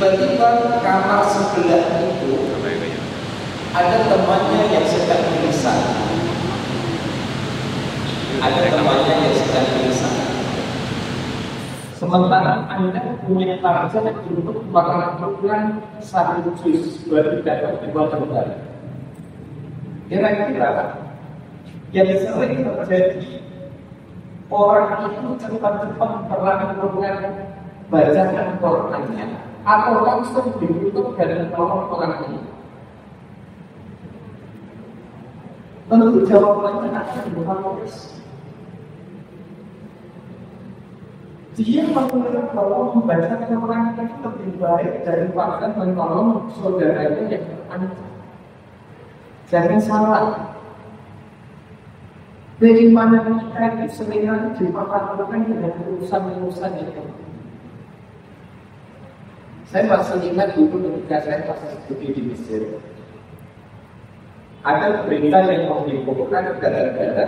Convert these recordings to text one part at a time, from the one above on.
Tiba-tiba kamar sebelah itu ada temannya yang sedang pingsan. Sementara Anda punya target untuk melakukan satu juz baru dapat dua lembar. Kira-kira yang sering terjadi, orang itu cepat-cepat melakukan bacaan Qurannya atau langsung ditutup dari tolong orang ini. Tentu jawabannya akan berlaku. Dia menurut bahwa membaca Quran itu lebih baik daripada menolong saudaranya yang terancam. Jangan salah. Dari mana kita itu seringkali diperhadapkan dengan urusan-urusan itu. Saya masih ingat dulu ketika saya masih studi di Mesir. Ada berita yang menghebohkan gara-gara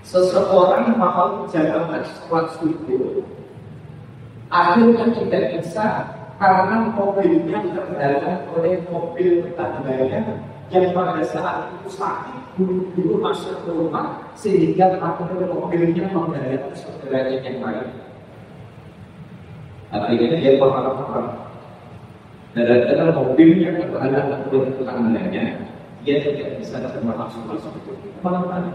seseorang mau jalankan sholat subuh, akhirnya tidak bisa karena mobilnya terdalam oleh mobil tetangganya yang pada saat itu sakit buru-buru masuk ke rumah sehingga akhirnya mobilnya mendarat saudaranya yang lain. Akhirnya dia berharap gara-gara mobilnya terdalam oleh tetangganya, dia tidak bisa masuk malam.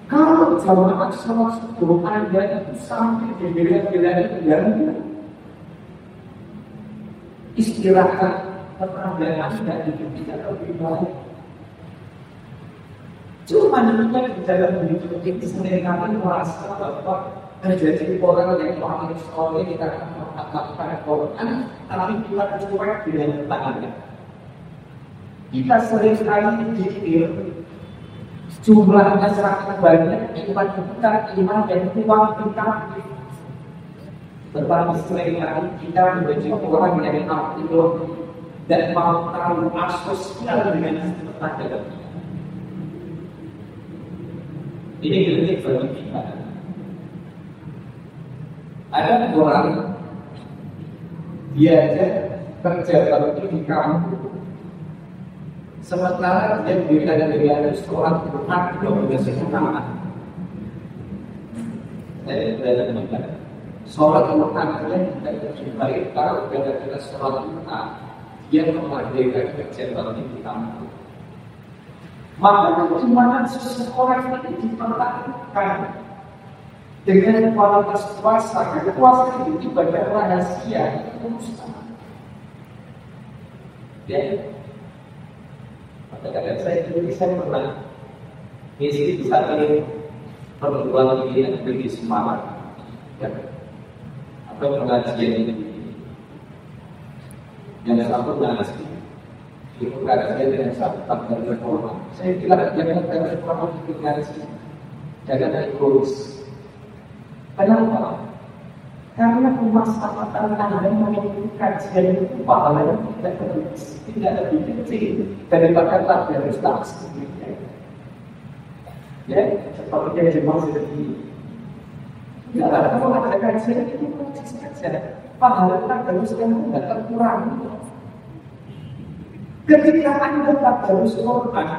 Kalau jamaah sholat subuh Anda itu sampai di bila-bila negara, istirahat tetangga Anda itu tidak lebih baik. Cuma namanya di dalam hidup ini seringkali merasa bahwa terjadi orang yang paling soleh kita mengatakan Quran, tapi kita cuek dengan tetangga. Kita seringkali dikir jumlahnya sangat banyak, iman kita, iman dan uang kita. Tetapi seringkali kita menjadi orang yang aktif dan mau terlalu asosial dengan tetangga. Ini kritik bagi kita. Ada orang diajak kerja bakti di kampung. Sementara yang berada di atas sekolah Quran juga sesama. Saya berada di mana? Sholat Quran yang tidak baik kalau berada sholat Quran yang menghadirkan kecebaran di kampung. Maka bagaimana seseorang itu diperlakukan dengan kualitas puasa? Puasa itu ibadah rahasia, itu urusan. Kadang-kadang saya pernah ngisi di satu perguruan tinggi negeri di Semarang, ya, atau pengajian ini yang satu ngaji, itu kajian dengan satu tabel reforma. Saya bilang jangan reforma itu ngaji, jangan urus. Kenapa? Karena pemasaran Anda memiliki kajian itu pahalanya tidak lebih kecil daripada tabel taksi. Ya, seperti yang dimaksud ini. Tidak ada kalau ada kajian itu saja. Pahala tabel sekarang tidak terkurang. Ketika Anda tabel Quran,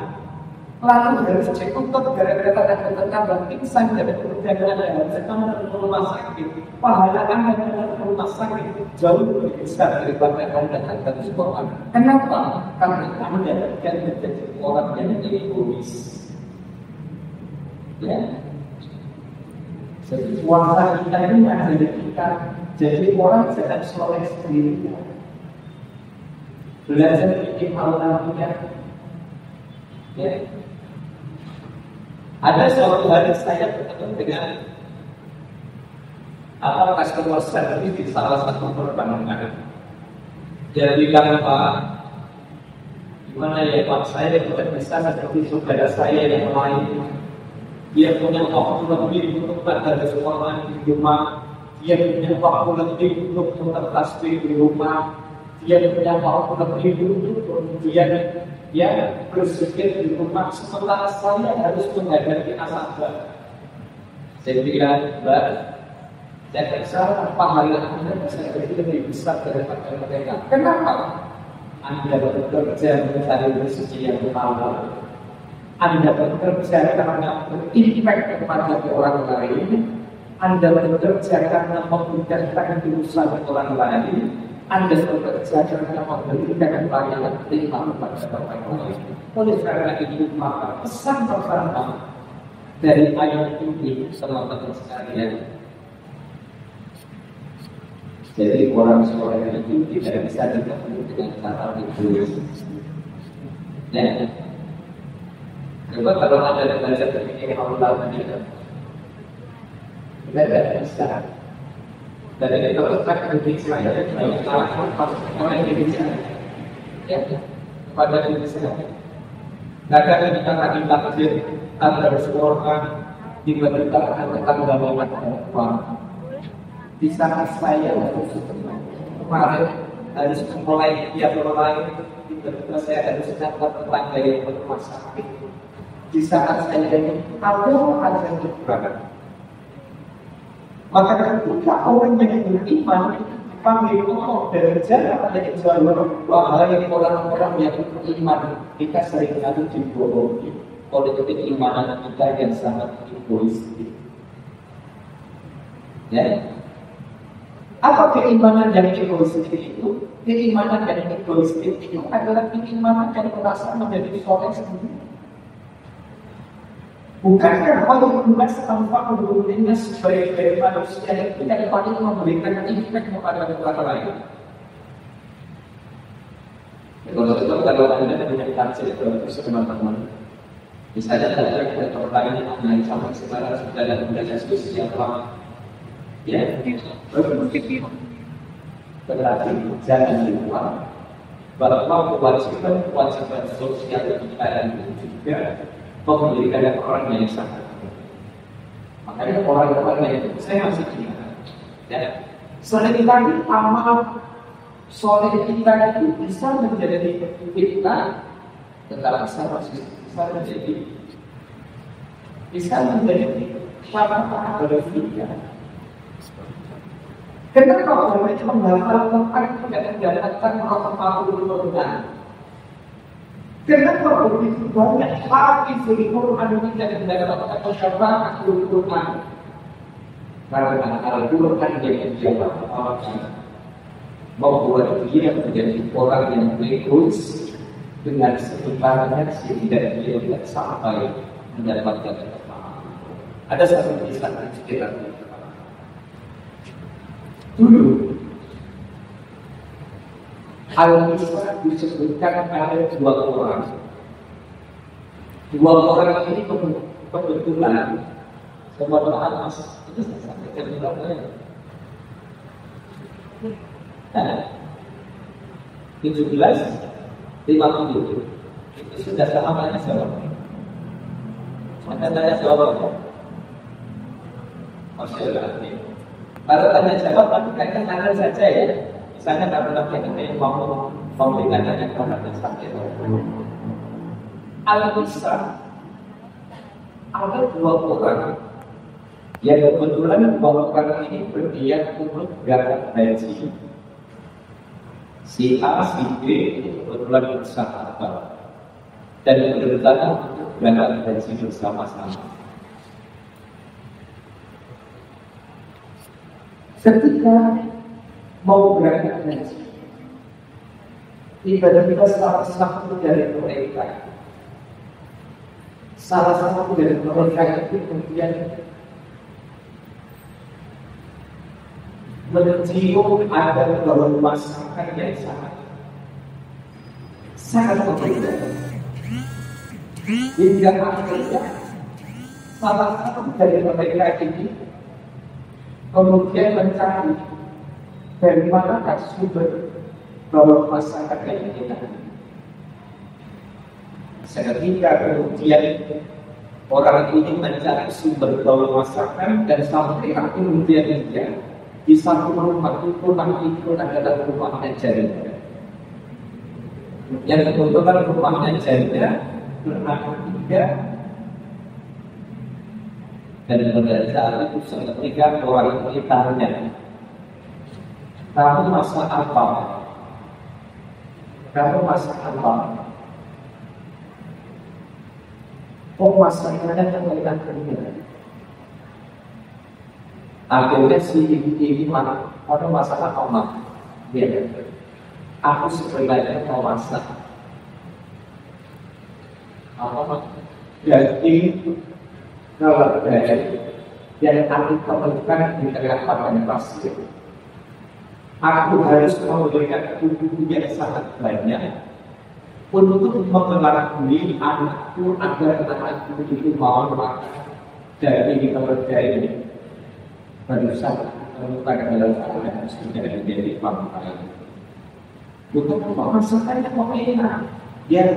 lalu harus cek untuk gara-gara ada tambah pingsan dari perjalanan yang sedang ke rumah sakit. Pahala Anda dalam rumah sakit jauh lebih besar daripada Anda dalam Quran. Kenapa? Karena Anda akan menjadi orang yang egois. Ya. Jadi puasa kita ini menjadi kita jadi orang yang soleh sendiri. Belajar bikin hal namanya. Ya. Ada suatu hari saya bertemu dengan customer service di salah satu perbankan. Dia bilang, Pak, gimana ya Pak, saya tidak bisa seperti saudara saya yang lain. Dia punya waktu lebih untuk belajar sekolah di rumah. Dia punya waktu lebih untuk bertasbih di rumah. Dia punya waktu lebih untuk kemudian dia berpikir di rumah, sementara saya harus menghadapi nasabah. Saya bilang, Mbak, Saya rasa pahala Anda bisa lebih besar daripada mereka. Kenapa? Anda bekerja mencari rezeki yang halal. Anda bekerja karena berimpact kepada orang lain. Anda bekerja karena memudahkan urusan orang lain. Anda bekerja karena memberikan pelayanan prima kepada orang lain. Oleh karena itu maka pesan pertama dari ayat ini teman-teman sekalian. Jadi orang-orang itu tidak bisa ditemui dengan cara egois. Ya. Coba kalau ada belajar berpikir Allah tidak bisa. Dan itu tetap kritik saya. Orang Indonesia, ya, pada Indonesia. Kadang kita lagi takdir antara seorang tiba-tiba akan tetangga bawa di saat saya kemarin harus mulai tiap orang tiba-tiba saya harus dapat tetangga yang bermasalah. Di saat saya ini ada yang berbakat. Maka ketika orang yang beriman panggil Allah dari jarak ada yang selalu wahai orang-orang yang beriman, kita sering kali dibohongi oleh keimanan kita yang sangat egois. Ya. Apa keimanan yang egois itu? Keimanan yang egois itu adalah keimanan yang merasa menjadi soleh sendiri. Bukankah Allah tanpa menurunnya sebagai manusia yang tidak dapat memberikan impact kepada orang lain? Kalau Anda punya target itu teman-teman, misalnya ada orang lain yang sama sekarang sudah ada diskusi yang lama. Ya, berarti jangan lupa bahwa kewajiban sosial kita itu juga memberikan orang yang sangat. Makanya orang-orang yang saya masih ingat, ya, sering kali amal soleh kita itu bisa menjadi kita, tetapi bisa menjadi syafaat pada kita. Kenapa orang itu menghafal Quran tidak mendapatkan rahmatul Quran? Kenapa begitu banyak hafiz Quran tidak mendapatkan syafaatul Quran? Karena Al-Quran yang menjawab Allah membuat dia menjadi orang yang egois dengan sebenarnya sehingga dia tidak sampai mendapatkan rahmat. Ada satu kisah cerita. Dulu Al-Quran disebutkan ada dua orang. Dua orang ini kebetulan kebetulan itu sampai ke belakangnya. 1750 itu sudah sahabatnya siapa? Maka tanya jawab. Masyaallah. Kalau tanya jawab, tapi kayaknya tanya saja ya. Misalnya karena kita mau memberikan tanya kepada sakit. Al-Quran ada dua orang yang kebetulan dua orang ini berniat untuk berangkat haji. Si A, si B itu kebetulan bersahabat dan berencana untuk berangkat haji bersama-sama. Ketika mau berangkat haji, tiba-tiba salah satu dari mereka itu kemudian mencium ada bau masakan yang sangat berbeda. Hingga akhirnya salah satu dari mereka ini kemudian mencari dari mana sumber bau masakan yang kita. Seketika kemudian orang ini mencari sumber bau masakan dan sampai kemudian dia di satu rumah itu adalah rumahnya jarinya. Yang kebetulan rumahnya jarinya beranak 3 Dan pada saat itu seketika orang itu tanya, kamu masak apa? Kamu masak apa? Oh, masaknya yang ikan kering. Akhirnya si ibu mana? Orang masak apa? Dia, aku sebenarnya mau masak. Apa? Jadi kalau dari yang aku temukan di tengah padang pasir, aku harus memberikan tubuh yang sangat banyak untuk mengelakui anakku agar anakku itu mau makan dari keluarga ini. Barusan menemukan dalam keadaan sudah menjadi pangkalan. Untuk memasakannya enak yang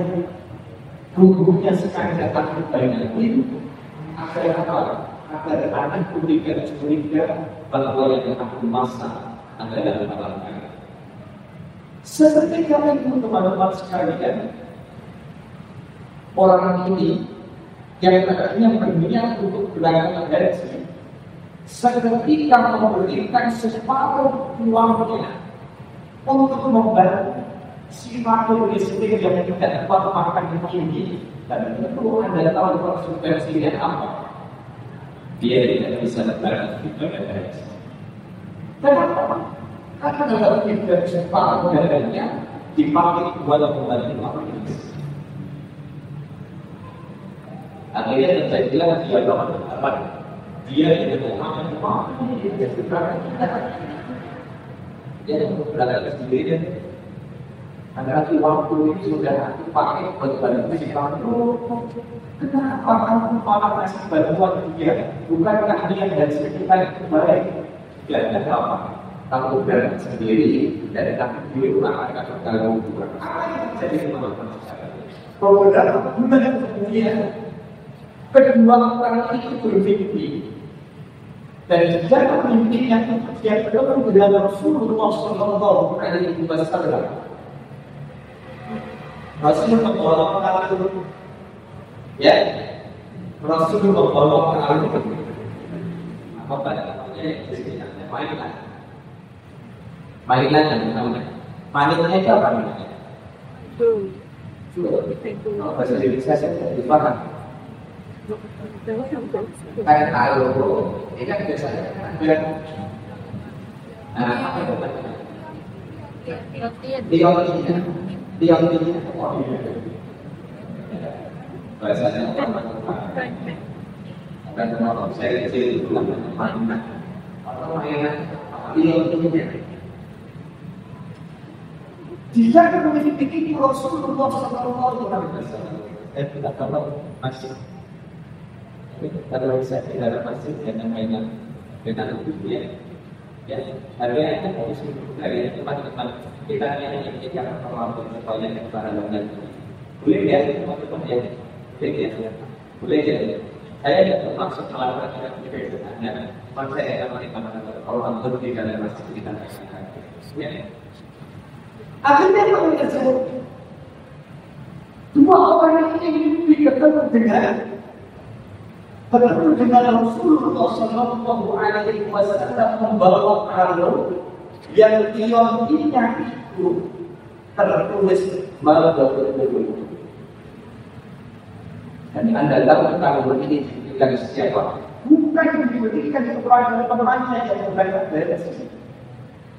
tubuhnya sekarang dapat banyak itu. Agar apa? Agar anak berikan curiga bahwa yang aku masak adalah halal. Seperti kalian teman-teman sekalian, orang ini yang tadinya berniat untuk berangkat haji, seketika memberikan separuh uangnya untuk membantu si fakir miskin yang tidak dapat makan ini. Dan tentu Anda tahu konsekuensinya apa? Dia tidak bisa berangkat haji. Kenapa? Karena dalam tidak separuh dananya dipakai buat membantu orang ini. Akhirnya terjadilah dia apa? Dia tidak mau dia berangkat sendiri. Nanti waktu itu sudah dipakai buat bantu si kamu. Kenapa kamu malah kasih bantuan dia? Bukankah dia dari sekitar itu baik? Tidak ada apa. Kamu berangkat sendiri dari kaki di rumah akan kalau bukan. Jadi kalau dalam bulan kemudian kedua orang itu bermimpi. Dan jika mimpi yang dia bertemu dengan Rasulullah Sallallahu Alaihi Wasallam. Rasulullah membawa pengalaman, ya, Rasulullah membawa pengalaman. Apa pada namanya? Mainan. Mainan yang namanya. Mainan itu apa namanya? Bahasa Indonesia saya dipaham. Kayak kalau ini kan biasanya apa itu? Tiang-tiang bahasanya dan kalau saya kecil mainan atau mainan tiang-tiang. Jika memiliki Rasulullah Sallallahu Alaihi Wasallam, tidak kalau masih kalau saya tidak masih dengan mainan dengan dunia. Ya, harganya itu harus dari tempat-tempat kita yang jangan terlalu banyak kebarangan. Boleh ya, teman-teman ya, boleh ya. Saya tidak maksud melakukan kebiasaan. Saya akan kalau antum di dalam masjid kita ya. Akhirnya apa yang terjadi? Dua orang ini bertemu dengan Rasulullah Sallallahu Alaihi Wasallam membawa kalung yang tionginya itu tertulis Malbabul. Dan Anda tahu kalung ini diberikan siapa? Bukan diberikan kepada temannya yang berangkat dari sini.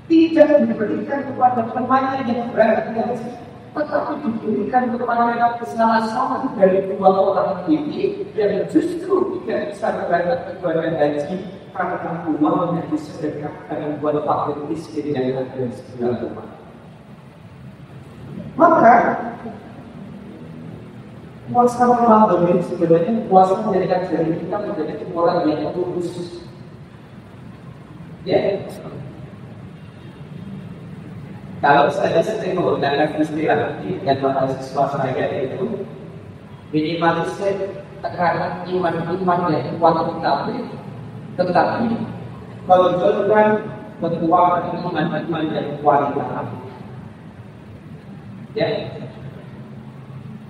Tidak diberikan kepada temannya yang berangkat dari sini. Tetapi diberikan kepada salah satu dari dua orang ini yang justru tidak bisa berangkat kepada haji karena uangnya disedekahkan buat fakir miskin yang ada di sekitar rumah. Maka puasa Ramadan ini sebenarnya puasa menjadikan diri kita menjadi orang yang tulus. Ya. Kalau saya sering menggunakan istilah yang mahasiswa saya itu minimalisir tekanan iman yang kuat tetapi menunjukkan kekuatan iman yang kualitas. Ya,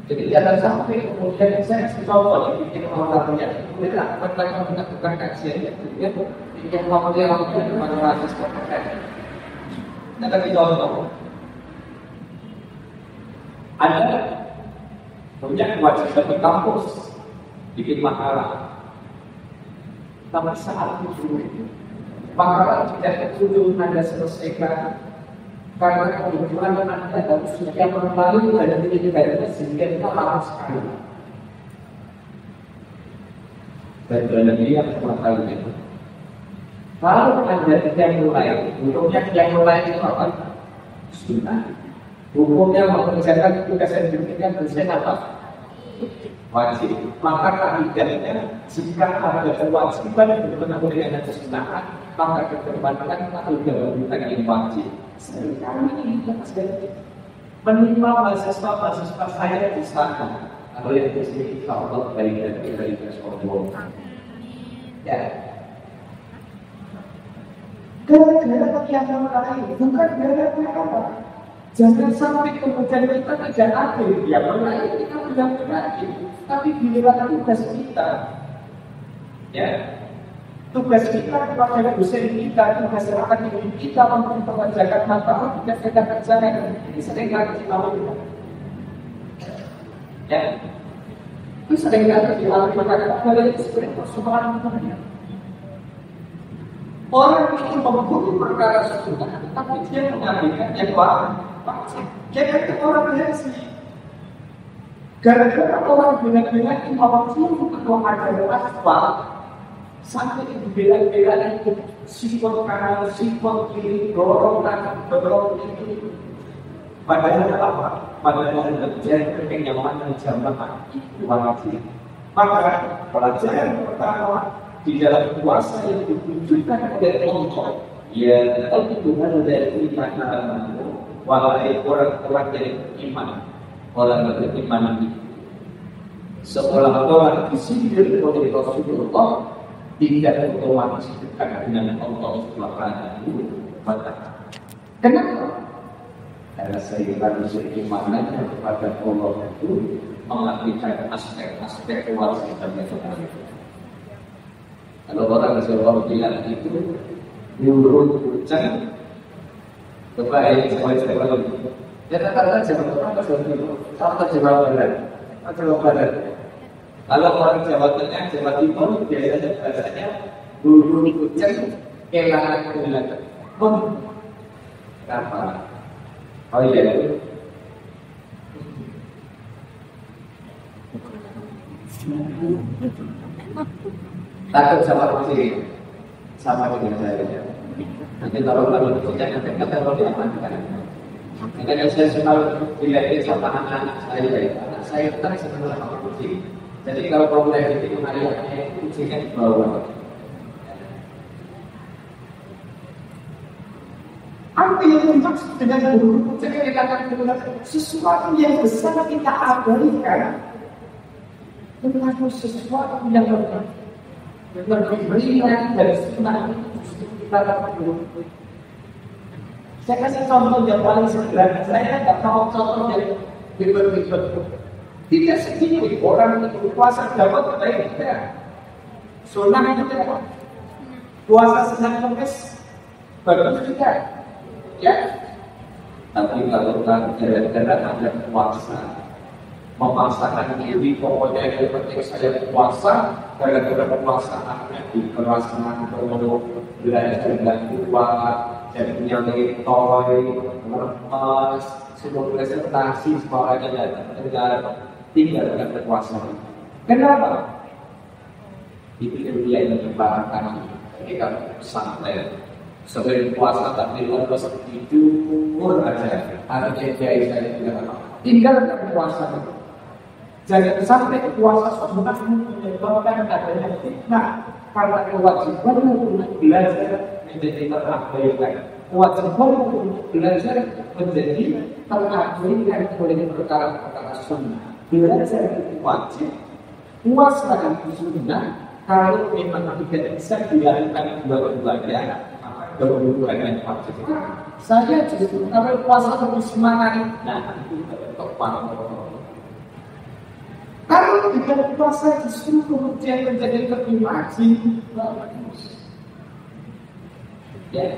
Jadi jangan sampai kemudian saya contoh bikin orangnya, tidak mereka melakukan kajian dia bikin orang pada ratus persen. Kita kasih contoh, ada punya kewajiban di kampus bikin makalah, tapi saat itu makalah tidak kunjung Anda selesaikan. Karena kebetulan Anda harus yang melalui dan tidak sehingga kita harus sekali. Dan dia mengetahui itu. Kalau Anda tidak mulai, hukumnya yang mulai itu apa? Sunnah. Hukumnya mengerjakan tugas yang diberikan dosen apa? Wajib. Maka kaidahnya jika ada kewajiban berkenaan dengan kesunahan, maka keterbangan atau kewajiban yang wajib. Sekarang ini kita menerima mahasiswa saya di sana. Kalau yang di sini Allah baik dari Rasulullah. Ya. Gara-gara yang lain, bukan gara-gara apa. Jangan sampai kemudian kita tidak adil. Ya, mulai kita bilang adil, tapi giliran tugas kita. Ya. Tugas kita kepada dosen kita, tugas akan kita untuk mengerjakan manfaat kita sedang kerjakan. Ini sering kali kita lakukan. Ya, itu sering kali kita lakukan. Kalau itu sebenarnya persoalan. Orang itu membunuh perkara sunnah, tapi dia mengambilkan yang wajib. Dia itu orang biasa. Gara-gara orang bilang-bilang bahwa itu ada asfal. Sampai dibela-bela itu sifat kanan, sifat kiri, dorong itu. Padahal apa? Padahal kerjaan yang mana jamaah itu wajib. Maka pelajaran pertama di dalam puasa yang ditunjukkan oleh Allah, ya itu dari iman. Walai orang dari iman, orang beriman itu seolah-olah disindir oleh Rasulullah. Tidak otomatis dekat dengan Allah Subhanahu wa Ta'ala. Kenapa? Karena saya harus beriman kepada Allah itu mengartikan aspek-aspek kewajiban yang ada. Kalau orang Rasulullah bilang itu diurut kucing, kebaik saya itu. Ya katakan jangan apa Jawa Barat. Kalau orang Jawa Tengah, Jawa Timur biasanya bahasanya bulu kucing, kelangan kelangan. Kenapa? Oh iya. Takut sama kucing, sama dengan saya. Nanti kalau kucing nanti kalau diamankan. Makanya saya selalu dilatih sama anak-anak saya tak senang sama kucing. Jadi kalau problem itu ayahnya kucingnya di bawah. Apa yang dimaksud dengan bulu kucing yang dikatakan sesuatu yang besar kita abaikan, terlalu sesuatu yang berbeda dari sunnah itu kita dapat bulu. Saya kasih contoh yang paling sederhana. Saya tidak tahu contoh yang ribet-ribet. Tidak segini orang itu puasa dapat baik tidak. Sunnah itu tidak. Puasa Senin Kamis bagus juga. Ya. Tapi kalau gara-gara ada puasa, memaksakan diri pokoknya yang penting saya puasa, gara-gara puasa akhirnya dikeraskan untuk belajar dan kuat, jadinya toy, lemas, semua presentasi semuanya tidak tinggal dengan berpuasa. Kenapa? Itu dia yang menyebabkan kita santai. Sebelum puasa tapi lepas tidur aja. Ada jaya saya tidak. Tinggal dengan puasa. Jangan sampai puasa sudah menyebabkan adanya fitnah karena kewajiban untuk belajar menjadi terabaikan. Kewajiban untuk belajar menjadi terabaikan oleh perkara-perkara sunnah. Belajar itu wajib, puasa itu sunnah. Kalau memang tidak bisa dilakukan dua-duanya, maka dua-duanya wajib. Saya justru kalau puasa terus semangat, nah itu tepat. Kalau tidak puasa justru kemudian menjadi lebih maju. Ya,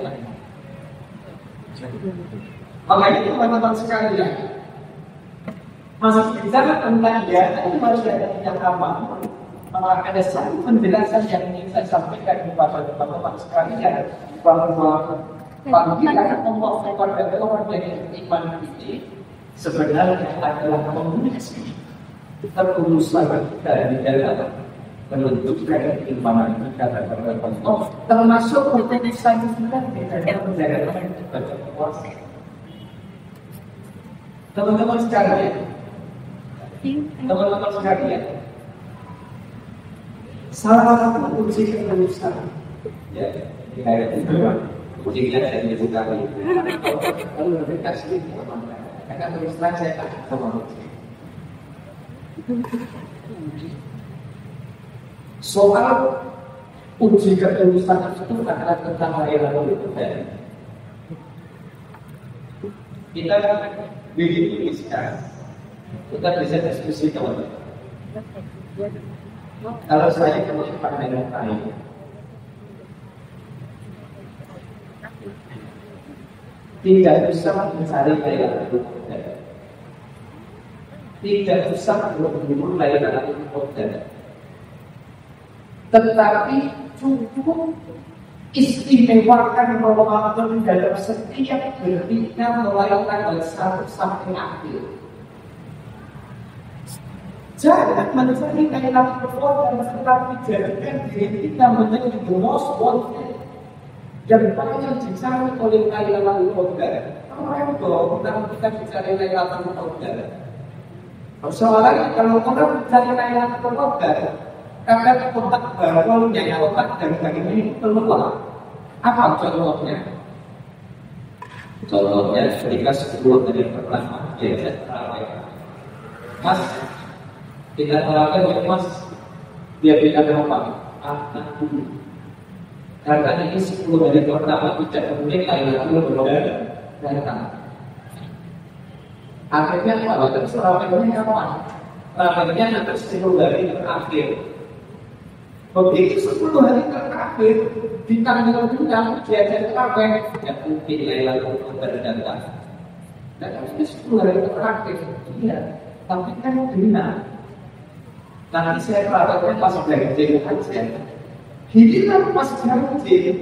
makanya teman-teman sekalian, masih bicara tentang dana itu harus ada yang apa? Maka ada satu penjelasan yang ingin saya sampaikan kepada teman-teman sekalian bahwa panggilan Allah kepada orang yang beriman ini sebenarnya adalah komunikasi terurusan kita di dalam menentukan keimanan kita kepada Allah, termasuk komunikasi kita di dalam menjalankan ibadah puasa. Teman-teman sekalian, salah satu kunci ketulusan, ya, kayak itu, kuncinya saya menyebutkan itu. Kalau lebih kasih, akan terus terang saya tak sama. Soal uji ketulusan itu adalah tentang layanan itu. Kita begitu sekarang, kita bisa diskusi kalau saya kemudian pandai lain, tidak bisa mencari layanan itu. Tidak usah berburu layanan itu, tetapi cukup istimewakan Ramadan dalam setiap berita mulai tanggal 1 sampai akhir. Jangan mencari layanan performa, tetapi jadikan diri kita menjadi the most wanted dan paling dicari oleh layanan performa. Kalau kita bicara layanan performa, persoalannya kalau orang mencari layanan performa, karena kontak baru yang kontak dan bagaimana keluar. Apa contohnya? Contohnya ketika 10 dari pertama dia Mas, tidak tarawih Mas, dia bilang apa? Anak dulu. Karena ini 10 dari pertama tidak mungkin layanan berbeda datang. Akhirnya apa? Terus tarawihnya kapan? Tarawihnya nanti 10 dari terakhir. Begitu 10 hari terakhir di tanggal 6 dia jadi tarawih, tidak mungkin layanan berdatang. Dan itu 10 hari terakhir, iya. Tapi kan benar. Nanti saya tarawihnya pas belajar aja. Ini kan pas belajar.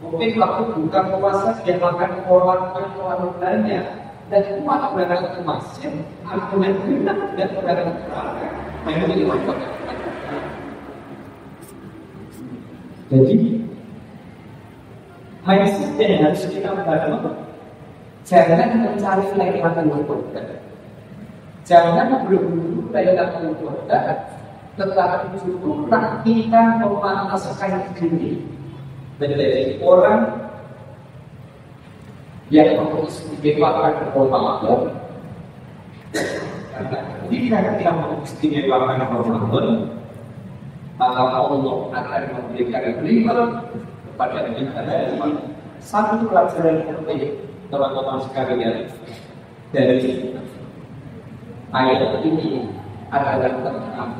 Mungkin waktu buka puasa dia makan orang banyak dan kuat berangkat ke masjid, argumen benar dan berangkat ke tarawih. Jadi waktu. Jadi mindset yang harus kita bangun, jangan mencari layanan berbeda, jangan berburu layanan berbeda, tetapi justru kita memanaskan diri menjadi orang yang mengistimewakan Ramadan. Karena jika kita mengistimewakan Ramadan, maka Allah akan memberikan nikmat kepada kita. Satu pelajaran yang penting teman-teman sekalian dari ayat ini adalah tentang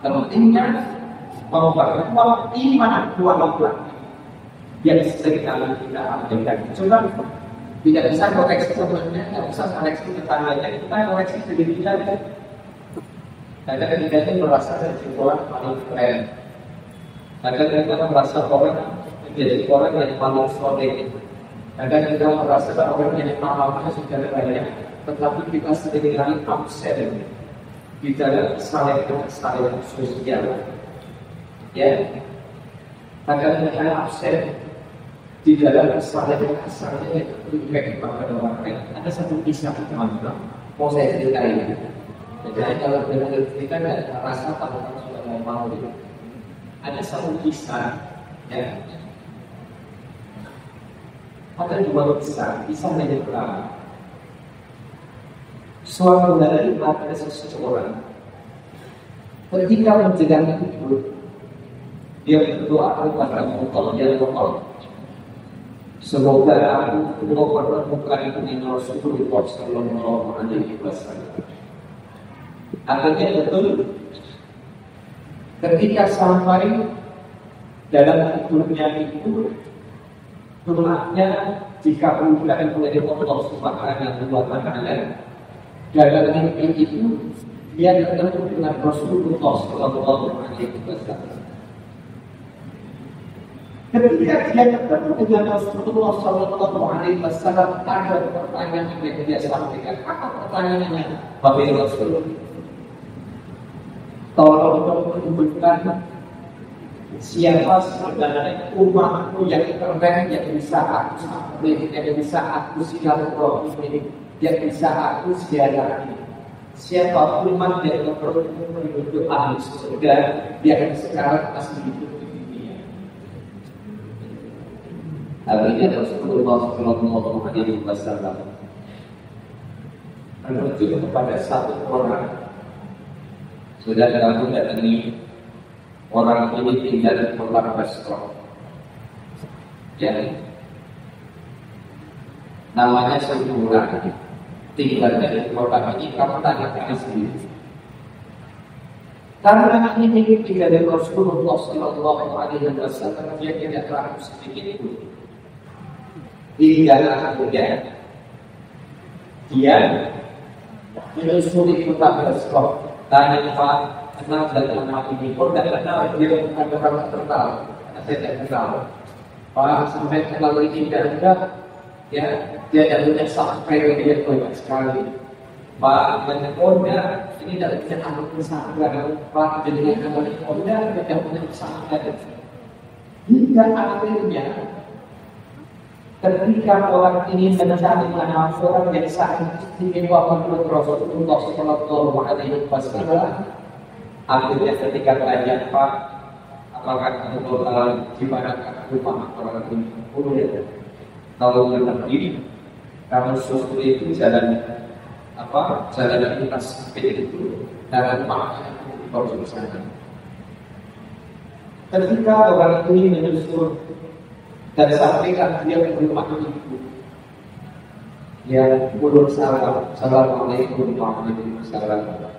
pentingnya memperkuat iman dua yang seringkali kita abaikan. Coba tidak bisa koreksi sebelumnya, tidak bisa koreksi tetangganya, kita koreksi diri kita. Kadang kita merasa jadi orang paling keren. Kadang kita merasa orang menjadi orang yang paling soleh. Kadang kita merasa orang yang pahalanya sudah banyak, tetapi kita seringkali absen di dalam saling sosial. Ya, kadang kita absen di dalam saling lebih kepada orang lain. Ada satu kisah teman-teman, mau saya ceritain. Jadi kalau dengan kita ada rasa teman-teman sudah mau gitu. Ada satu kisah, ya. Ada dua kisah yang pertama. Suatu hari ada seseorang ketika menjelang tidur, dia berdoa kepada Allah, ya Allah, semoga aku mempertemukan dengan Rasulullah Sallallahu Alaihi Wasallam. Artinya betul, ketika sampai dalam hidupnya itu, rumahnya jika dimudahkan oleh Allah Subhanahu wa Ta'ala, dalam mimpi itu dia bertemu dengan Rasulullah Sallallahu Alaihi Wasallam. Ketika dia bertemu dengan Rasulullah Sallallahu Alaihi Wasallam, ada pertanyaan yang dia sampaikan. Apa pertanyaannya? Wahai Rasul, tolong tunjukkan siapa sebenarnya umatmu yang keren, yang bisa aku sampai, yang bisa aku silaturahmi, yang bisa aku silaturahmi. Siapa umat yang perlu menuju ahli surga yang sekarang masih hidup di dunia. Artinya Rasulullah Sallallahu Alaihi Wasallam menuju kepada satu orang. Sudah kamu datangi orang ini tinggal di kota Basra. Jadi namanya Sayyidina, tinggal di kota ini, kamu tanyakan sendiri. Karena ini tinggal dari Rasulullah Sallallahu Alaihi Wasallam, dia tidak terlalu sedikit pun. Tinggal akhirnya dia menyusuri kota Basra. Tanya Pak, kenal dengan nama ini? Oh, tidak kenal, dia bukan orang terkenal. Saya tidak kenal. Pak, sampai kenal ini tidak ada. Ya, dia tidak punya sampai dia banyak sekali. Pak, menemunya ini tidak bisa amat kesadaran. Pak, jadi menemunya tidak punya kesadaran. Hingga akhirnya, ketika orang ini mencari nama orang yang sangat istimewa menurut Rasulullah Sallallahu Alaihi Wasallam, akhirnya ketika tanya, Pak, apakah kamu tahu di mana rumah orang ini? Kalau tentang ini, kamu susuri itu jalan apa? Jalan lintas sampai itu dan Pak baru sana. Ketika orang ini menyusul dan sampaikan dia ke rumah itu, dia ulur salam, assalamualaikum warahmatullahi wabarakatuh.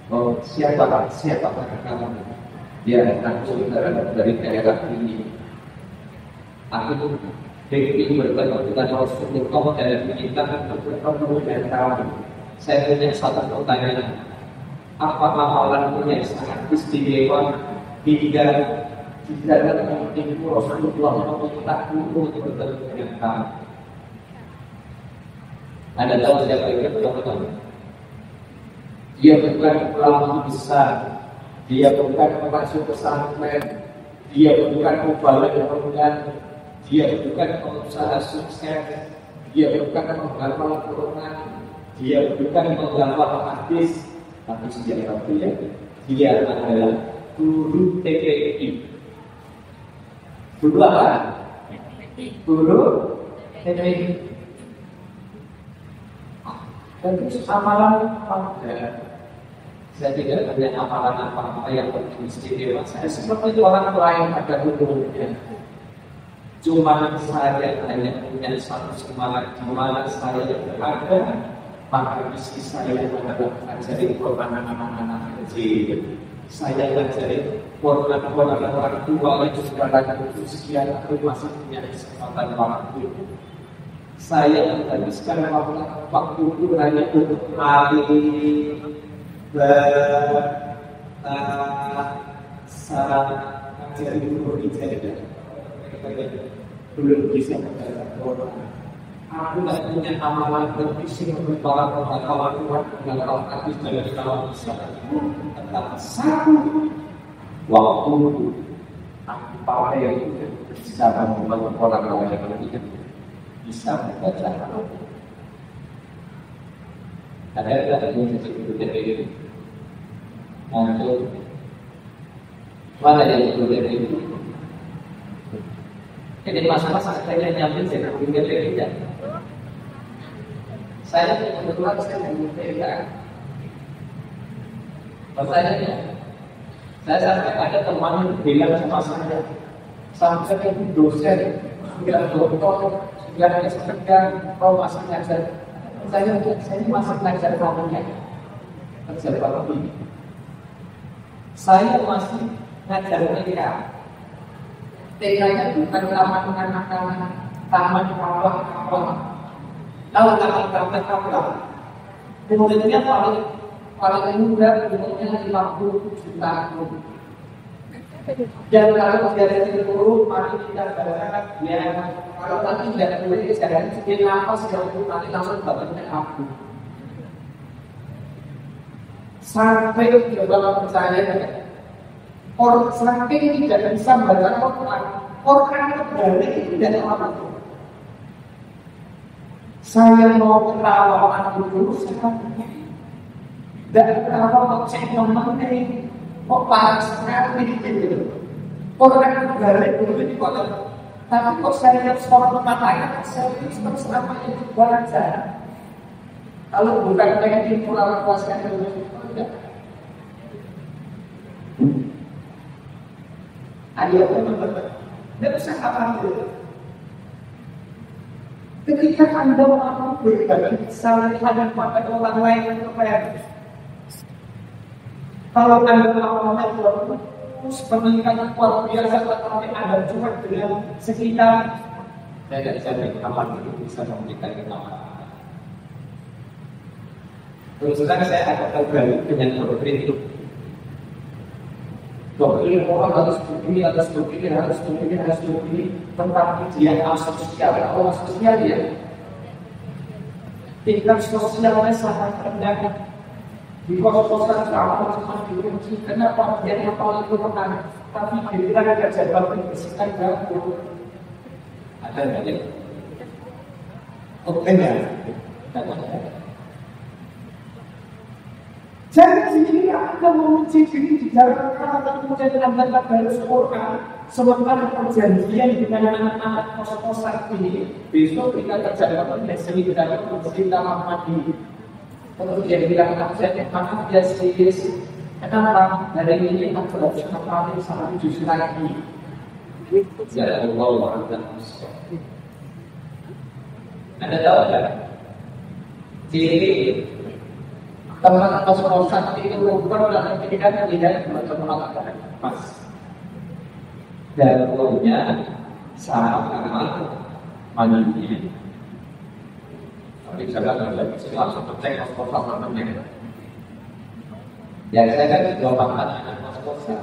Oh, siapa kamu? Dia langsung dari daerah ini. Aku ingin bertemu dengan Rasulullah dan diminta untuk bertemu dengan kamu. Saya punya satu pertanyaan. Apa amalanmu yang sangat istimewa hingga di dalam itu Rasulullah meminta untuk bertemu dengan kamu? Anda tahu siapa yang bertemu? Dia bukan ulama besar, dia bukan pengasuh pesantren, dia bukan pembalik bangunan, dia bukan pengusaha sukses, dia bukan penghafal Quran, dia bukan penghafal hadis, tapi siapa dia adalah guru TPI. Guru apa? Guru TPI. Dan itu amalan apa? Saya tidak punya amalan apa-apa yang beristimewa. Saya seperti orang lain ada hubungannya. Cuma saya hanya punya satu semangat di mana saya berada, maka misi saya adalah mengajari anak-anak kecil. Saya mengajari orang tua itu sudah sekian masih punya kesempatan waktu. Saya menghabiskan waktu itu hanya untuk mari jadi guru ijazah. Belum bisa membaca. Aku tidak punya amalan berbisik untuk para kawan dan kawan artis dari kawan besar. Tetapi satu waktu aku pakai yang bisa membangun orang yang lebih bisa membaca. Ada yang seperti itu. Untuk mana yang berbeda itu? Jadi masa-masa saya nyampe saya tidak. Saya kebetulan saya berbeda. Pertanyaannya, saya sampai ada teman bilang sama saya, sampai itu dosen, sudah doktor, sudah S3, kau masih ngajar. Saya masih ngajar kamunya. kerja ini. Saya masih ngajar TK. TK-nya bukan taman anak-anak, taman kawah-kawah. Kalau taman kawah, muridnya paling muda, umurnya 50 juta. Dan kalau dari guru, mari kita baca. Ya, kalau nanti tidak boleh jangan sedikit nafas, nanti langsung bapaknya aku. Sampai coba percaya, orang saking tidak bisa membaca Quran, Quran terbalik tidak apa-apa. Saya mau ketawa aku dulu sekarang, dan ketawa saya ngomongnya. Kok parah sekali gitu. Orang terbalik dulu di kota. Tapi kok saya lihat sekolah matanya, saya terus selama itu baca. Kalau bukan pengen pulang kuasanya dulu, tidak. Ayo teman-teman, tidak usah apa-apa. Ketika Anda mau berbagi saling hadap pada orang lain, apa yang kalau Anda melakukan terus peningkatan luar biasa, tetapi Anda cuma dengan sekitar, saya tidak bisa berkawan itu bisa memberikan ketawa. Terus terang saya agak terganggu dengan doktrin itu. Doktrin orang harus begini, harus begini, tentang dia asosial, orang sosial dia. Tingkat sosialnya sangat rendah. Di kos-kosan kalau sama dikunci, kenapa dia paling berperan? Tapi kita tidak jadwal bersihkan dapur. Ada nggak ya? Oke nggak? Jadi sini Anda memuji diri di dalam kata kemudian Anda baru Quran. Sementara perjanjian dengan anak-anak kos-kosan ini, besok kita kerjakan lesson kita kita mati. Kalau dia bilang saya maaf dia serius, kenapa dari ini aku harus kembali sama justru lagi. Ya Allah Anda tahu tak? Jadi teman atau sekolah itu bukan dalam pendidikan tidak mengatakan mas. Dan umumnya sama manusia. Bisa langsung cek kos-kosan namanya. Ya saya kan juga makan kos-kosan.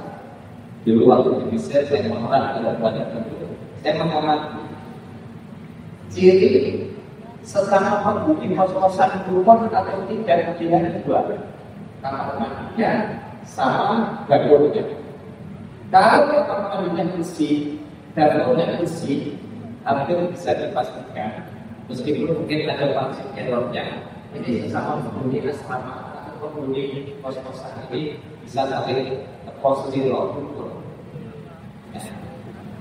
Dulu waktu di Mesir saya makan ada banyak tentu. Saya makan. Jadi sesama penghuni kos-kosan berubah atau tidak dia dua. Kamarnya sama dapurnya. Kalau kamarnya bersih, dapurnya bersih, hampir bisa dipastikan. Meskipun mungkin ada vaksin errornya, ini sesama penghuni asrama atau penghuni kos-kosan ini bisa saling posisi loh.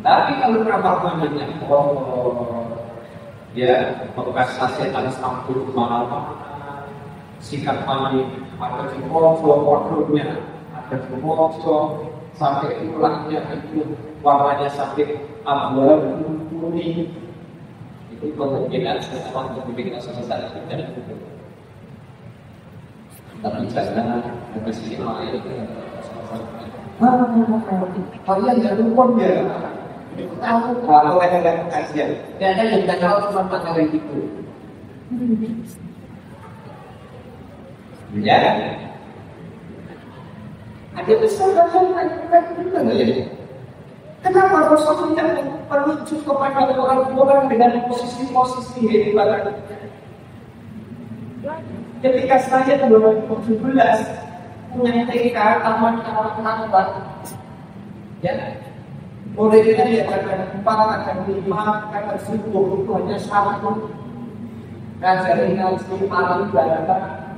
Tapi kalau kamar-kamarnya ya bekas sasetan sampul mana-mana, sikat mandi ada di wardrobe-nya, ada di pojok sampai tulangnya itu warnanya sampai abu-abu kuning. Itu kemungkinan seseorang membuat sesuatu tidak betul. Tapi jangan bersih air. Kalian jangan lupa ya. Tahu kalau ada kajian. Tidak ada yang tak tahu tentang hari itu. Ya. Ada kesalahan ya. Kenapa Rasulullah merujuk kepada orang-orang dengan posisi-posisi hebat? Ketika saya tahun 2017 punya TK taman kanak-kanak, ya, muridnya ya ada 4, ada 5, ada 10, itu hanya 1. Ngajarin ngaji malam ibadah.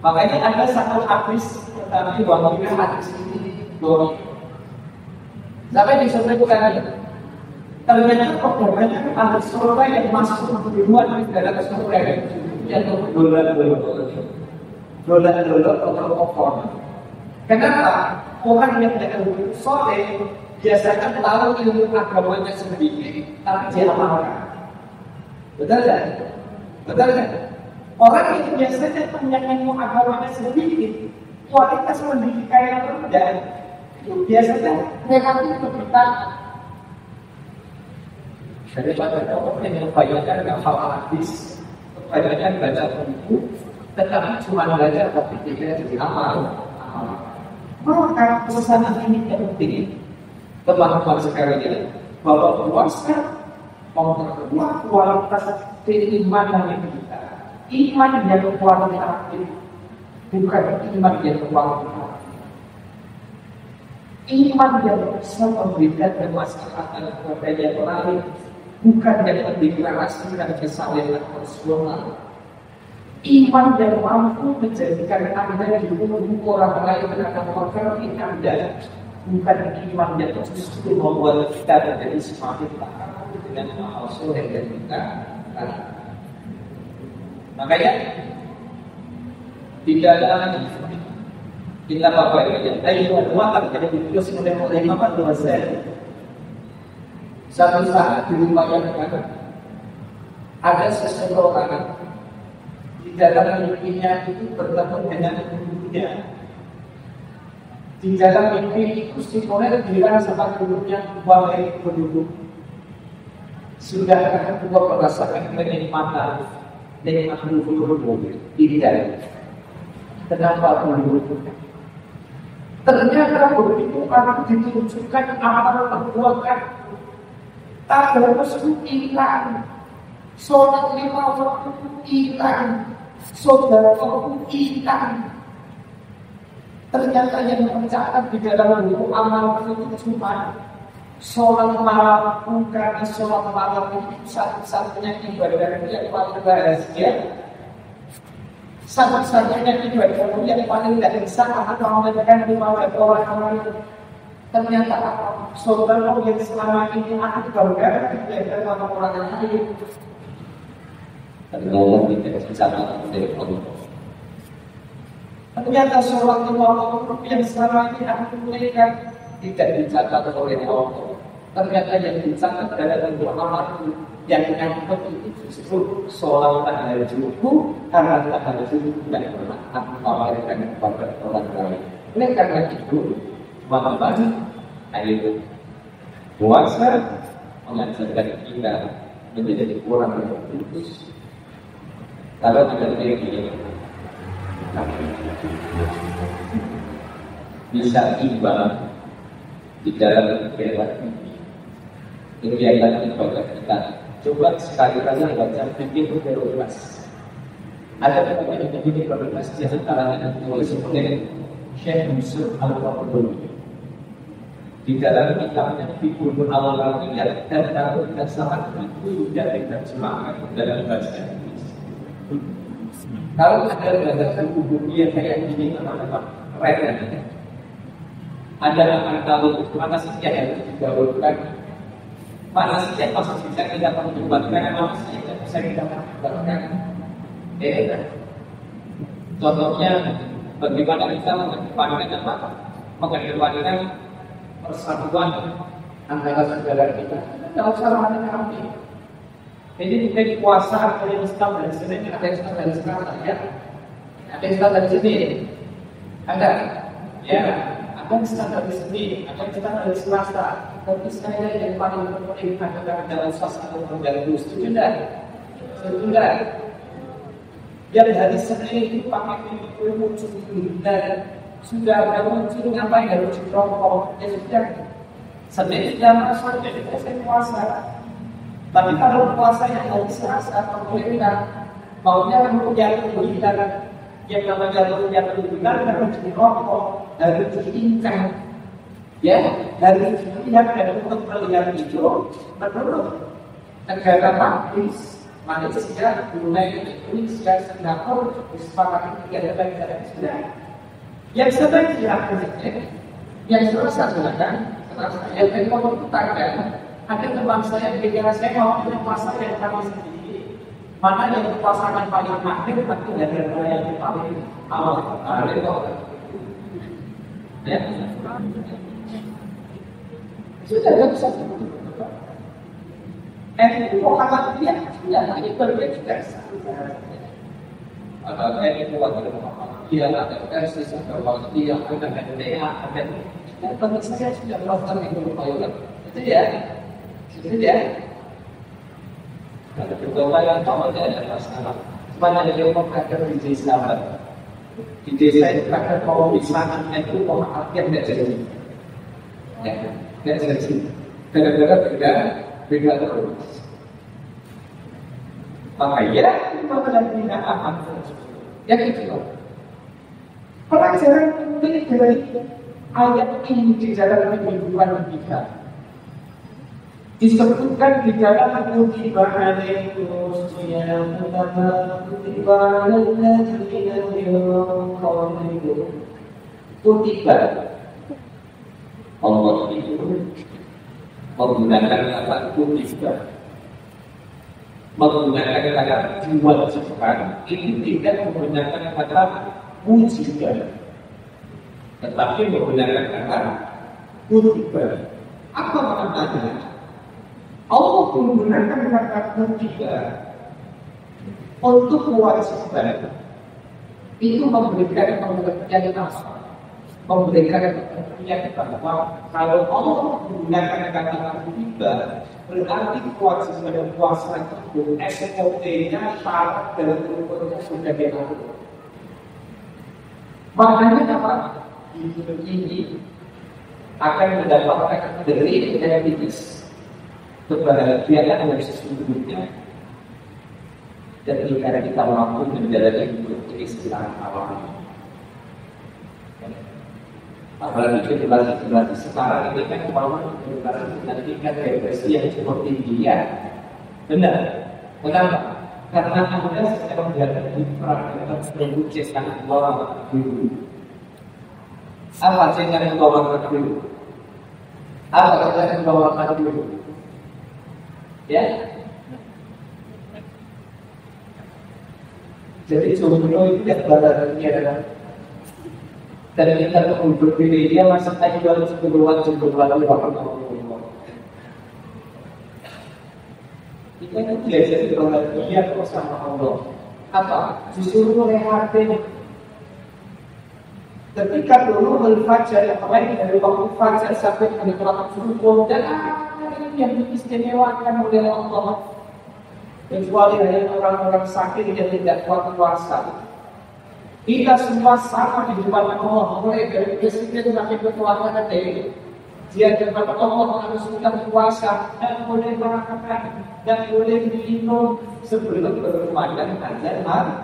Makanya ada satu hadis, tetapi bahwa hadis ini doang. Sampai di survei bukan ada. Ternyata programnya ada survei yang masuk di luar negara survei yang dolar total. Kenapa? Orang yang tidak soleh biasanya tahu ilmu agamanya sedikit, tapi dia amalkan. Betul kan? Betul kan? Orang yang biasanya punya ilmu agamanya sedikit, kualitas pendidikan yang rendah, itu biasanya relatif lebih taat daripada orang yang kebanyakan hafal hadis, kebanyakan baca buku, tetapi cuma belajar tapi tidak jadi amal. Maka pesan ini penting, teman-teman sekalian, bahwa puasa memperkuat kualitas keimanan kita. Iman yang kualitatif, bukan iman yang kualitatif. Iman yang bisa memberikan kemaslahatan kepada yang lain, bukan yang mendeklarasikan kesalahan personal. Iman yang mampu menjadikan Anda dihukum orang lain karena perkara Anda, bukan iman yang justru membuat kita menjadi semakin takut dengan hal soleh yang kita lakukan. Makanya tidak ada kita apa ya? Ayo muatan jadi terus mulai apa dua saya. Satu saat di rumah yang ada seseorang di dalam mimpinya itu bertemu dengan gurunya. Di dalam mimpi itu si Korea bilang sama gurunya, wahai penduduk, sudah kedua merasakan kenikmatan dengan guru tidak. Kenapa guru? Ternyata begitu orang ditunjukkan amal perbuatan, tak harus hilang, sholat 5 waktu hilang, saudara hilang. Ternyata yang mencatat di dalam buku amal itu cuma sholat malam, bukan sholat malam itu satu-satunya ibadah yang paling bahagia, satu-satunya ibadah yang paling tidak bisa atau memberikan 5 orang. Ternyata saudara yang selama ini aku bangga dengan orang lain. Ternyata tidak bisa dari Allah. Ternyata sholat 5 waktu yang selama ini aku tunaikan tidak dicatat oleh Allah. Ternyata yang dicatat adalah amal yang nyangkut itu justru sholat tahajudku karena tahajud tidak pernah aku tawarkan kepada orang lain. Oleh karena itu, teman-teman, ayo puasa mengajarkan kita menjadi orang yang kudus. Kalau tidak begini, bisa imbang di dalam kegiatan ibadah kita. Coba sekali-kali baca fikih prioritas. Ada beberapa fikih prioritas di antaranya ditulis oleh Syekh Yusuf Al-Qaradawi. Di dalam kitabnya Fikih Al-Qaradawi dan dan sangat itu dari terjemahan dalam bahasa Inggris. Kalau ada berdasarkan hubungan kayak gini, keren. Ada akan tahu mana saja yang digaulkan, mana saja masih bisa kita perdebatkan, mana saja bisa kita perdebatkan. Contohnya, bagaimana kita mengedepankan apa? Mengedepankan persatuan antara saudara kita. Tidak usah ramai-ramai. Jadi kita di puasa ada yang Islam dari sini, ada yang Islam dari sekarang, ya. Ada yang Islam dari sini, ada, ya. Ada yang Islam dari sini, ada yang Islam dari Selasa. Tapi saya yang paling penting adalah dalam suasana terganggu. Setuju tidak? Setuju tidak? Yang dari Senin itu pakai muncul dan sudah ada muncul apa yang harus dirokok. Ya sudah. Senin sudah masuk jadi puasa. Tapi kalau puasa yang hari Selasa pemerintah maunya menjadi pendidikan yang namanya pendidikan harus dirokok, harus diincar, ya, harus dilihat dan untuk melihat itu menurut negara Malaysia, Brunei, Indonesia, Singapura disepakati 3 negara sudah. Yang sedang dilakukan, yang selesai dilakukan, yang berkomentar ada teman saya pikir saya mau punya puasa yang kami sendiri. Mana yang pasangan paling akhir tapi dari yang paling awal. Ya. Sudah tidak bisa. Itu kata dia sudah itu berbeda. Ada NU, ada Muhammadiyah, ada PSIS, ada Wasatiyah, ada NDA, ada teman saya sudah melakukan itu berapa itu ya. Ada beberapa yang tahu ada masalah. Mana yang mau katakan di desa, di desa itu katakan mau misalnya itu mau akhir tidak jadi, tidak jadi. Gara-gara beda terus. Makanya itu adalah pembinaan yang kecil. Pelajaran penting dari ayat ini di dalam kehidupan kita disebutkan di dalam kutiba alaikum siyam kama kutiba alal ladzina min qablikum. Kutiba Allah itu menggunakan kata kutiba, menggunakan kata diwajibkan, ini tidak menggunakan kata wujibkan, tetapi menggunakan kata kutiba. Apa maknanya? Allah menggunakan kata kutiba untuk mewajibkan, itu memberikan pengertian apa? Memberikan pengertian bahwa kalau Allah menggunakan kata kutiba, berarti kewajiban puasa itu SOP-nya syarat dalam rukunnya sudah diatur. Maknanya apa? Hidup ini akan mendapatkan dari diabetes, kebahagiaan yang sesungguhnya, dan jika kita mampu menjalani hidup keistimewaaan awal. Apalagi generasi sekarang ini kan mau nanti kan depresi yang cukup tinggi ya. Benar. Kenapa? Karena Anda sedang menghadapi peradaban produksi sangat luar dulu. Apa yang bawa dulu? Apa yang bawa dulu? Ya. Jadi jomblo itu yang badannya adalah dan kita untuk diri dia masa tadi baru sebelum lalu kita itu belajar dengan dia bersama Allah. Apa? Disuruh rehatin. Ketika dulu berfajar yang lain dari waktu fajar sampai hari terakhir subuh dan yang diistimewakan oleh Allah. Kecuali hanya orang-orang sakit yang tidak kuat puasa. Kita semua sama di depan Allah, mulai dari presiden sampai ketua KTI. Dia di depan Allah harus kita puasa dan boleh makan dan boleh minum sebelum berkumandang azan maghrib.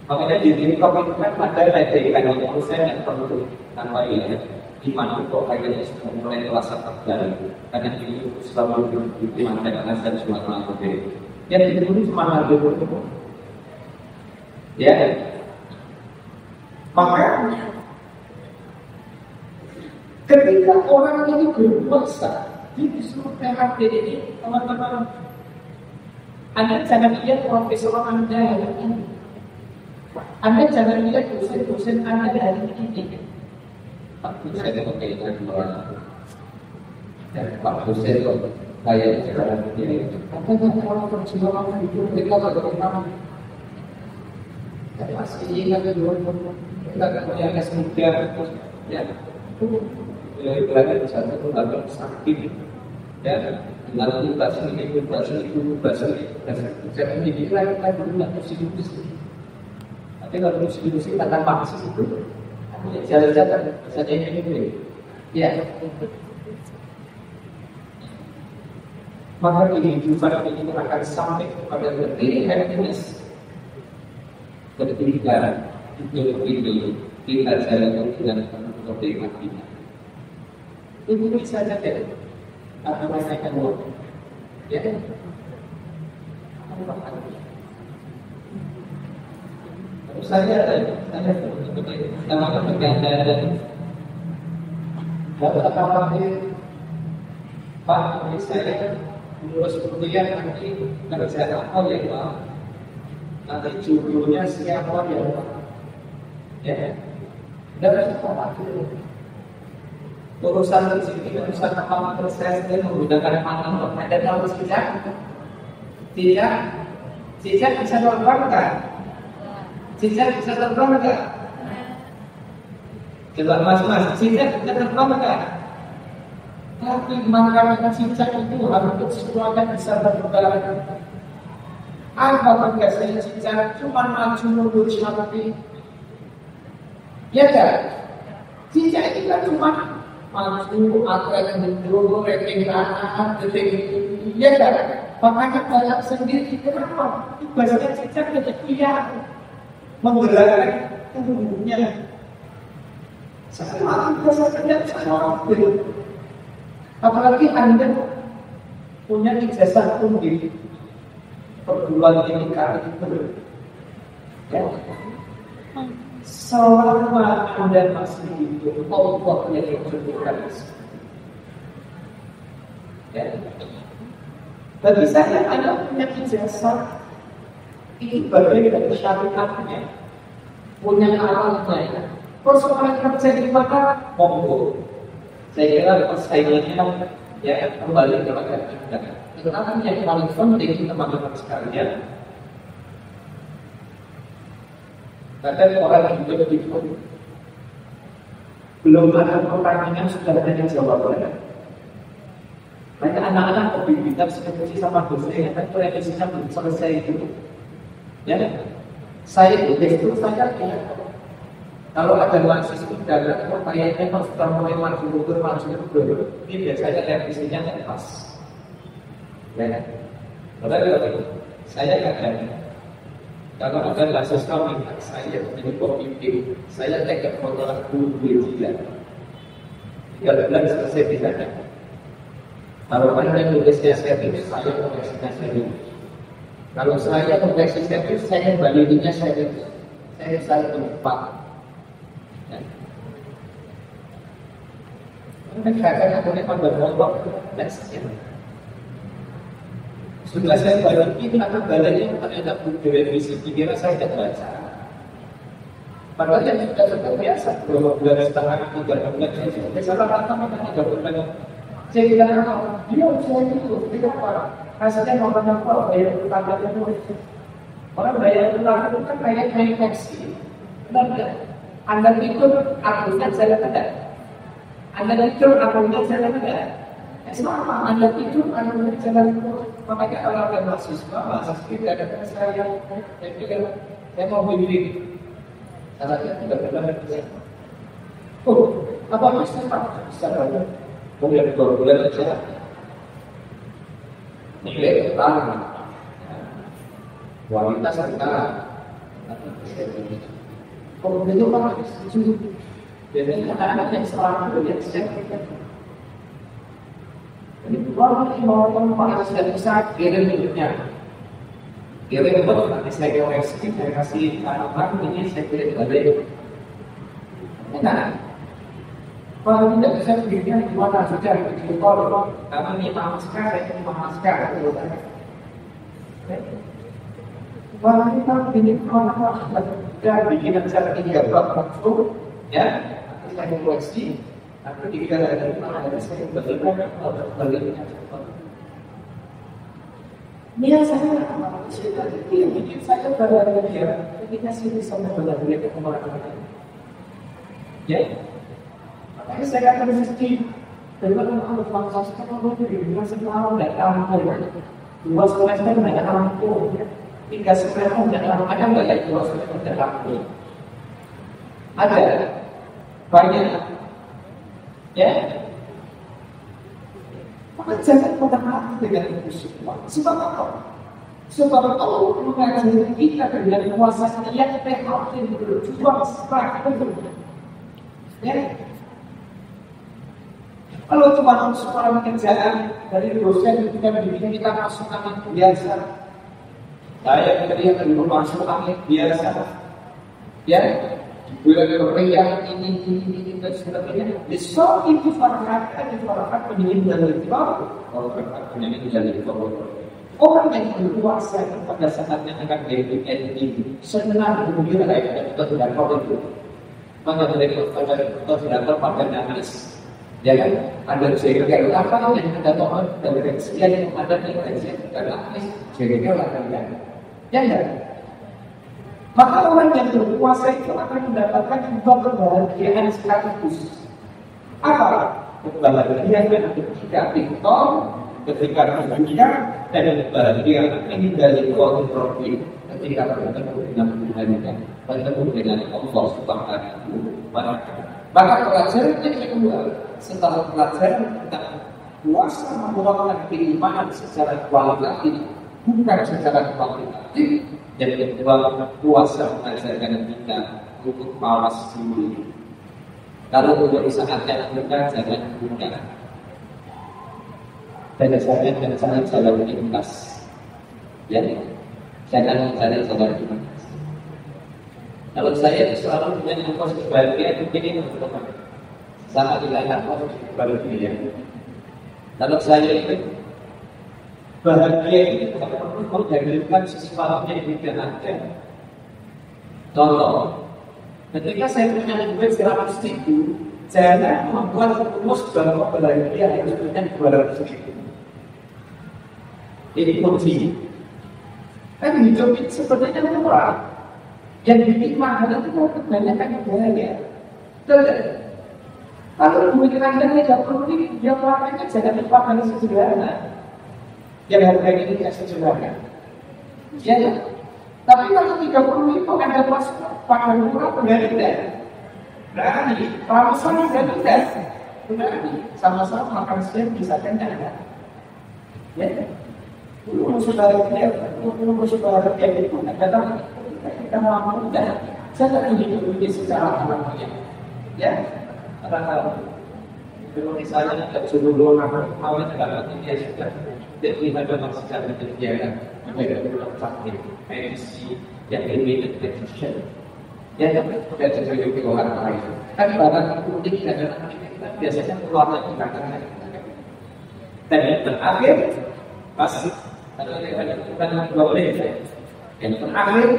Makanya di sini komitmen ada leceh kan yang saya yang perlu tanpa ini iman itu kayaknya sudah mulai terasa terjadi karena ini selalu dimandang azan Sumatera Utara. Yang dulu cuma ada ya, maka ketika orang ini berpuasa, dia disuruh PHP ini, teman-teman, Anda jangan lihat profesor Anda hari ini, Anda jangan lihat dosen-dosen Anda hari ini. Pak dosen kok kayak Pak dosen kok kayak sekarang ini. Apa yang orang perjuangan itu kita bagaimana? Masih ingat dulu, kita yang muda, ya, belajar satu pun agak sakit, ya, lalu bahasa ini, saya ini lagi dulu nggak musik, tapi kalau musik kata maksud itu, jalan-jalan saja ini, ya. Maka kehidupan ini akan sampai kepada berdiri happiness. Ketika itu kita jalan dengan penuh hati. Itu bisa saja apa mereka mau, ya kan? Saya nama pekerjaan dan dapat apa Pak saya lulus kuliah nanti kerja apa ya Pak? Nanti judulnya siapa yang ya, dan urusan rezeki urusan apa proses dan menggunakan pangan dan harus tidak Cicak bisa terbang kan? Cicak bisa terbang kan? Coba mas, cicak bisa terbang kan? Tapi makanan cicak itu harus kesesuaian bisa terbang. Apa tugasnya cicak? Cuma maju mundur seperti, ya kan? Cicak itu kan cuma maju, akan mundur, ranking kanan, ya kan? Makanya banyak sendiri kenapa? Tugasnya cicak ketika menggerakkan tubuhnya. Sama tugasnya sama. Apalagi Anda punya ijazah tinggi perguruan tinggi itu, ya. Selama Anda masih hidup, Allah yang menentukan itu. Ya. Bagi saya Anda punya ijazah itu bagian dari syariatnya, punya alatnya. Persoalan kerja di mana? Monggo. Saya kira persaingannya ya kembali kepada kita. Tetapi yang paling penting teman-teman sekalian, kadang orang hidup itu belum ada pertanyaan sudah ada jawabannya. Banyak anak-anak kebingungan skripsi sama dosen yang revisinya belum selesai itu. Ya, saya itu saya kalau ada mahasiswa dalam pertanyaannya kalau sudah mulai maju mundur, ini biasanya revisinya tidak pas. Ya, betul. Saya kadang kalau ada mahasiswa minta saya menjadi pemimpin, saya tegak menolak guru dia. 3 bulan selesai tidak ada. Kalau Anda tulisnya serius, saya tulisnya serius. Kalau saya tulisnya serius, saya balikinnya serius. Saya lupa. Kadang aku ini pada ngomong, setelah saya balikin, akan baliknya ternyata buku revisi, kira saya tidak baca. Padahal yang sudah biasa, 2 bulan setengah, 3 bulan, saya salah kata 3 bulan. Saya bilang, dia usaha itu, tidak apa. Rasanya orang apa, bayar utangnya itu. Orang bayar utang itu kan kayak versi. Benar. Anda ikut akunnya saya tidak. Anda ikut akunnya saya tidak. Selama Anda ikut akunnya saya tidak. Makanya kalau ada mahasiswa tidak ada saya juga saya mau bimbing. Caranya tidak benar. Oh, apa maksudnya bisa banyak? Mungkin 2 bulan saja. Nilai utang, wanita sekarang, kalau begitu kan setuju. Jadi anak-anak yang sekarang itu yang sedang. Jadi orang yang mau tempat sudah bisa kirim hidupnya. Kirim itu nanti saya koreksi, saya kasih anak-anak ini saya kirim balik. Nah. Kalau tidak bisa begini, gimana saja begitu kalau karena ini masker, ini masker. Kalau kita begini, kalau kita bikin cara 3 bab maksud, ya, saya koreksi, tapi 3 dari mana saya baliknya. Ini saya bikin saya balik ya, kita sini sampai balik ke kemana-mana. Ya. Tapi saya akan mesti daripada kalau bangsa sekarang itu dengan sekarang tidak tahu 2 semester tidak tahu 3 semester tidak tahu ada nggak ya 2 semester tidak tahu ada banyak ya maka jangan pada hati dengan itu semua sebab apa? Sebab Allah mengajari kita dengan kuasa yang terhati berjuang seperti itu ya. Kalau cuma seorang pekerjaan dari dosen kita mendidik kita masuk angin biasa. Saya ketika dulu masuk angin biasa. Ya, bulan meriah ini dan sebagainya. Besok itu farhat penyihir dari bawah. Kalau farhat penyihir dari bawah. Orang yang berkuasa pada saatnya akan jadi senang gembira itu tidak kau itu. Maka dari tidak pada nangis. Ya kan, ada segera apa yang ada tohan dari sekian yang ada di Indonesia adalah segera lah kalian. Ya ya. Maka orang yang berpuasa itu akan mendapatkan dua kebahagiaan sekaligus. Apa? Kebahagiaan ketika tiktok, ketika berduka, dan kebahagiaan ini dari kontrol ketika bertemu dengan Tuhan, bertemu dengan Allah Subhanahu wa Ta'ala. Maka pelajaran yang kedua, setelah pelajaran tentang puasa merupakan keimanan secara kualitatif, bukan secara kuantitatif. Dan kedua, puasa mengajarkan kita untuk mawas diri. Kalau untuk saatnya kita jangan buka. Dan jangan jalan pintas. Ya, jangan jalan pintas. Kalau saya selalu dengan kos kebahagiaan begini, sama dengan apa kebahagiaan. Kalau saya itu bahagia itu tidak perlu menghadirkan sesuatu yang tidak ada. Contoh, ketika saya punya duit 100 ribu, jangan membuat rumus bahwa bahagia harus punya 200 ribu. Ini kunci. Kan hidup itu sebenarnya murah. Yang bikin mahal itu kebanyakan bahagia. Betul. Kalau pemikiran Anda tidak perlu ini, dia melakukannya jangan lupa hal sederhana. Yang harganya ini tidak sederhana. Ya, tapi kalau 30 itu Anda pakai murah berbeda. Berani, sama-sama tidak. Berani, sama-sama makan siang bisa kenyang. Ya, belum saudara kayak itu, kadang kita mau tidak. Jangan hidup secara alamiah. Ya, karena kalau misalnya sebelum awal kalau dia sudah jadi ada masalah kerja, mereka belum sakit, medisi, yang ini detection, ya dapat terjadi di orang lain. Kan barang itu tidak ada biasanya keluar dari kandang. Dan yang terakhir pasti kalau kita boleh yang terakhir,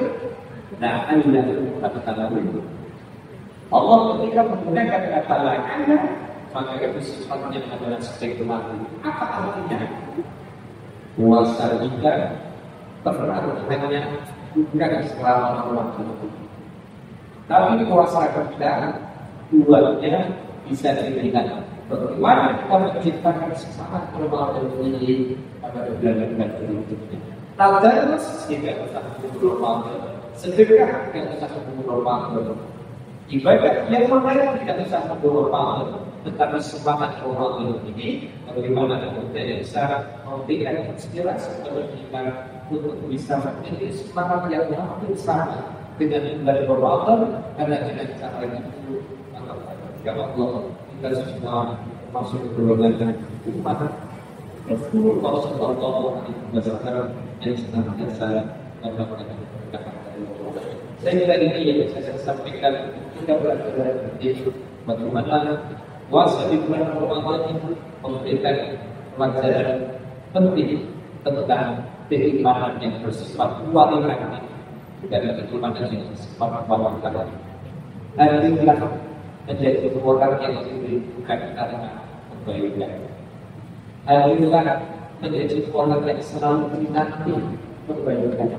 nah anda kata-kata itu. Allah ketika menggunakan kata lain, maka itu sesuatu yang adalah stigma. Apa artinya? Puasa juga terpengaruh hanya bukan selama waktu. Tapi puasa kita buatnya bisa diberikan. Bagaimana kita menciptakan semangat berbuat ini pada bulan-bulan berikutnya. Tadarus tidak usah berbuat, sedekah tidak usah berbuat. Ibadah yang membayar tidak usah berbuat, tetapi semangat Ramadan ini bagaimana kita bisa memberikan inspirasi kepada kita untuk bisa menjadi semangat yang hampir sama dengan ibadah Ramadan karena dengan cara itu maka ya Allah kita semua masuk ke golongan umat Rasulullah Sallallahu Alaihi Wasallam yang senantiasa mendapatkan saya kira ini yang saya sampaikan kita belajar dari bagaimana puasa di bulan Ramadan itu memberikan pelajaran penting tentang keimanan yang bersifat kualitatif dan keimanan yang bersifat kuantitatif. Harilah menjadi orang yang bukan karena kebaikan. Harilah menjadi orang yang selalu menanti kebaikan.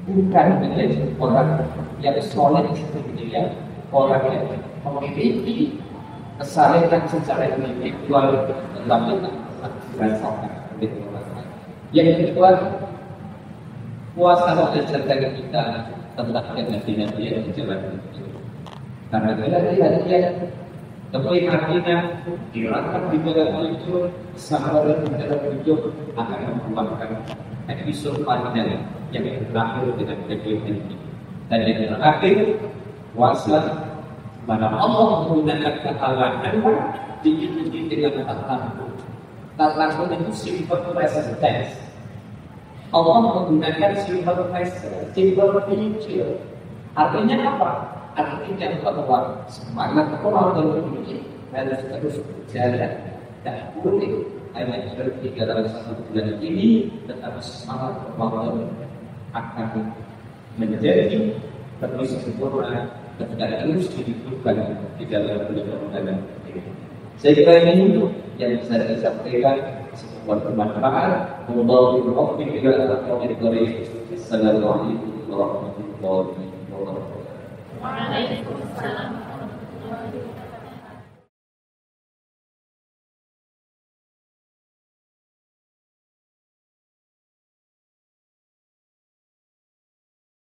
Bukan menjadi orang yang soleh sendirian, orang yang memiliki kesalahan secara individual tetapi berdasarkan kebenaran. Yang kedua, puasa mengajarkan kita tentang keyakinan dia di jalan itu. Karena dia tapi artinya dirangkap di dalam itu sahabat di dalam itu akan merupakan episode panjang yang berakhir dengan keyakinan ini. Dan yang terakhir, puasa mana Allah menggunakan kata lain diikuti dengan kata lain itu simple present tense. Allah menggunakan simple present, simple future. Artinya apa? Artinya bahwa semangat Ramadan ini harus terus berjalan dan boleh hanya berhenti dalam satu bulan ini, tetapi semangat Ramadan akan menjadi terus sempurna dan terus dihidupkan di dalam bulan Ramadan ini. Saya kira ini dulu yang bisa saya sampaikan sebuah bermanfaat untuk berkopi juga atau dari Assalamualaikum warahmatullahi wabarakatuh. Waalaikumsalam.